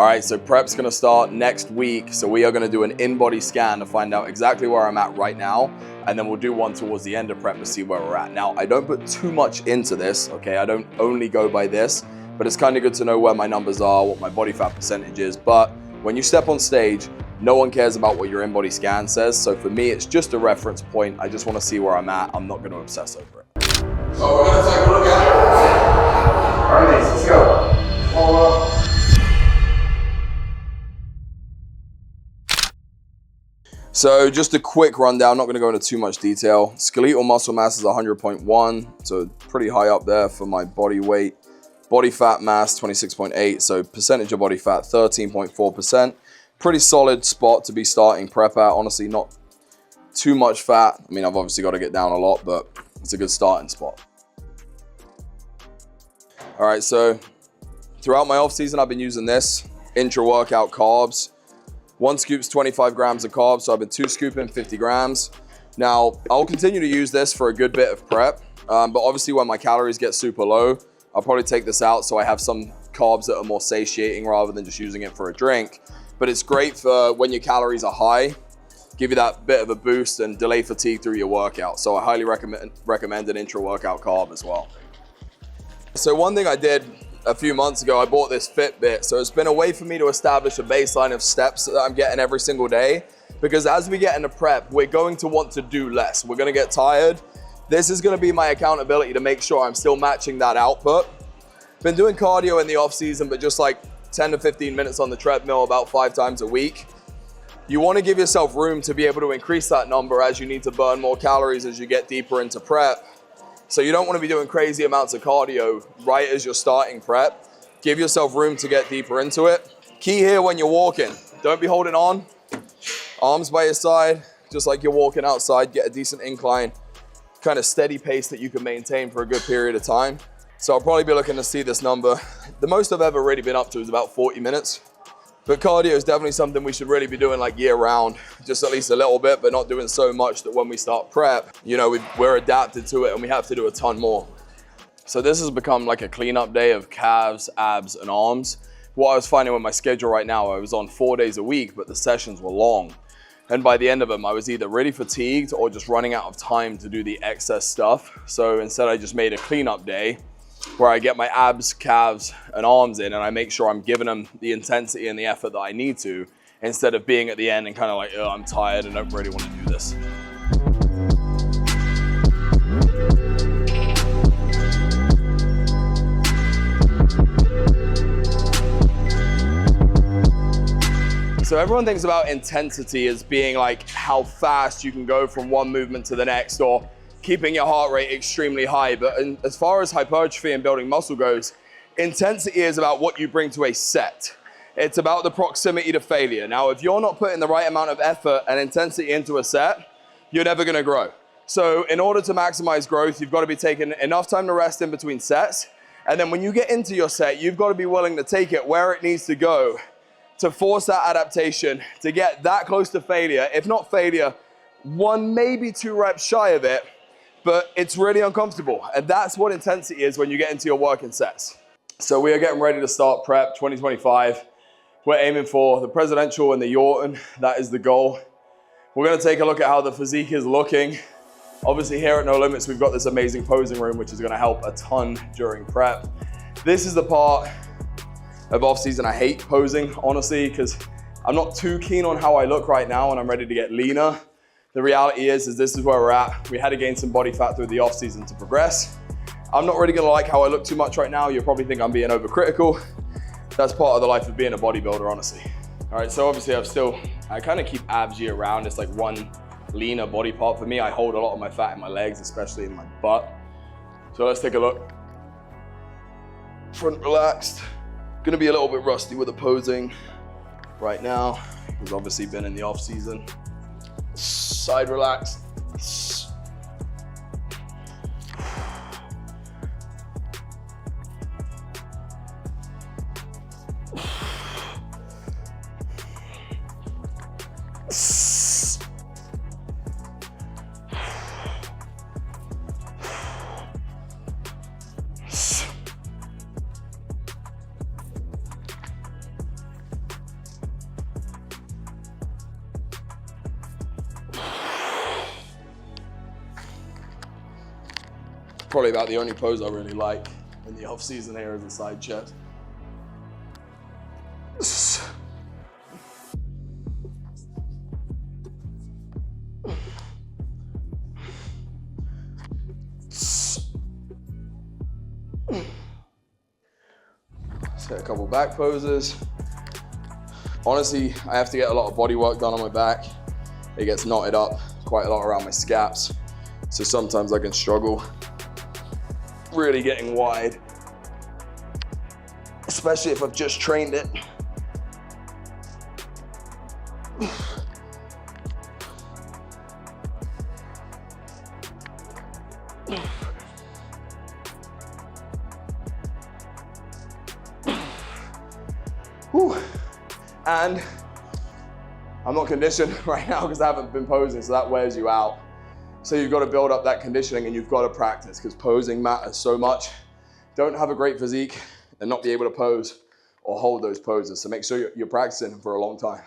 All right, so prep's gonna start next week. So we are gonna do an in-body scan to find out exactly where I'm at right now. And then we'll do one towards the end of prep to see where we're at. Now, I don't put too much into this, okay? I don't only go by this, but it's kind of good to know where my numbers are, what my body fat percentage is. But when you step on stage, no one cares about what your in-body scan says. So for me, it's just a reference point. I just wanna see where I'm at. I'm not gonna obsess over it. So we're gonna take a look at it. All right, let's go. Follow up. So just a quick rundown, not gonna go into too much detail. Skeletal muscle mass is 100.1, so pretty high up there for my body weight. Body fat mass, 26.8, so percentage of body fat, 13.4%. Pretty solid spot to be starting prep at. Honestly, not too much fat. I mean, I've obviously got to get down a lot, but it's a good starting spot. All right, so throughout my off season, I've been using this intra-workout carbs. 1 scoop's 25 grams of carbs, so I've been 2 scooping 50 grams. Now, I'll continue to use this for a good bit of prep, but obviously when my calories get super low, I'll probably take this out so I have some carbs that are more satiating rather than just using it for a drink. But it's great for when your calories are high, give you that bit of a boost and delay fatigue through your workout. So I highly recommend an intra-workout carb as well. So one thing I did a few months ago, I bought this Fitbit. So it's been a way for me to establish a baseline of steps that I'm getting every single day. Because as we get into prep, we're going to want to do less. We're gonna get tired. This is gonna be my accountability to make sure I'm still matching that output. Been doing cardio in the off season, but just like 10 to 15 minutes on the treadmill about 5 times a week. You wanna give yourself room to be able to increase that number as you need to burn more calories as you get deeper into prep. So you don't want to be doing crazy amounts of cardio right as you're starting prep. Give yourself room to get deeper into it. Key here when you're walking, don't be holding on. Arms by your side, just like you're walking outside, get a decent incline, kind of steady pace that you can maintain for a good period of time. So I'll probably be looking to see this number. The most I've ever really been up to is about 40 minutes. But cardio is definitely something we should really be doing like year round, just at least a little bit, but not doing so much that when we start prep, you know, we're adapted to it and we have to do a ton more. So this has become like a cleanup day of calves, abs, and arms. What I was finding with my schedule right now, I was on 4 days a week, but the sessions were long. And by the end of them, I was either really fatigued or just running out of time to do the excess stuff. So instead I just made a cleanup day where I get my abs, calves, and arms in, and I make sure I'm giving them the intensity and the effort that I need to, instead of being at the end and kind of like, oh, I'm tired and don't really want to do this. So everyone thinks about intensity as being like how fast you can go from one movement to the next, or keeping your heart rate extremely high. But as far as hypertrophy and building muscle goes, intensity is about what you bring to a set. It's about the proximity to failure. Now, if you're not putting the right amount of effort and intensity into a set, you're never gonna grow. So in order to maximize growth, you've got to be taking enough time to rest in between sets. And then when you get into your set, you've got to be willing to take it where it needs to go to force that adaptation, to get that close to failure. If not failure, 1, maybe 2 reps shy of it, but it's really uncomfortable. And that's what intensity is when you get into your working sets. So we are getting ready to start prep 2025. We're aiming for the presidential and the Yorton. That is the goal. We're gonna take a look at how the physique is looking. Obviously here at No Limits, we've got this amazing posing room, which is gonna help a ton during prep. This is the part of off season I hate posing, honestly, because I'm not too keen on how I look right now and I'm ready to get leaner. The reality is this is where we're at. We had to gain some body fat through the off season to progress. I'm not really gonna like how I look too much right now. You'll probably think I'm being overcritical. That's part of the life of being a bodybuilder, honestly. All right, so obviously I kind of keep abs year round. It's like one leaner body part for me. I hold a lot of my fat in my legs, especially in my butt. So let's take a look. Front relaxed. Gonna be a little bit rusty with the posing right now. We've obviously been in the off season. Side relaxed. Probably about the only pose I really like in the off season here is the side chest. Let's hit a couple back poses. Honestly, I have to get a lot of body work done on my back. It gets knotted up quite a lot around my scaps. So sometimes I can struggle really getting wide, especially if I've just trained it. Whew. And I'm not conditioned right now because I haven't been posing, so that wears you out. So you've got to build up that conditioning and you've got to practice because posing matters so much. Don't have a great physique and not be able to pose or hold those poses. So make sure you're practicing for a long time.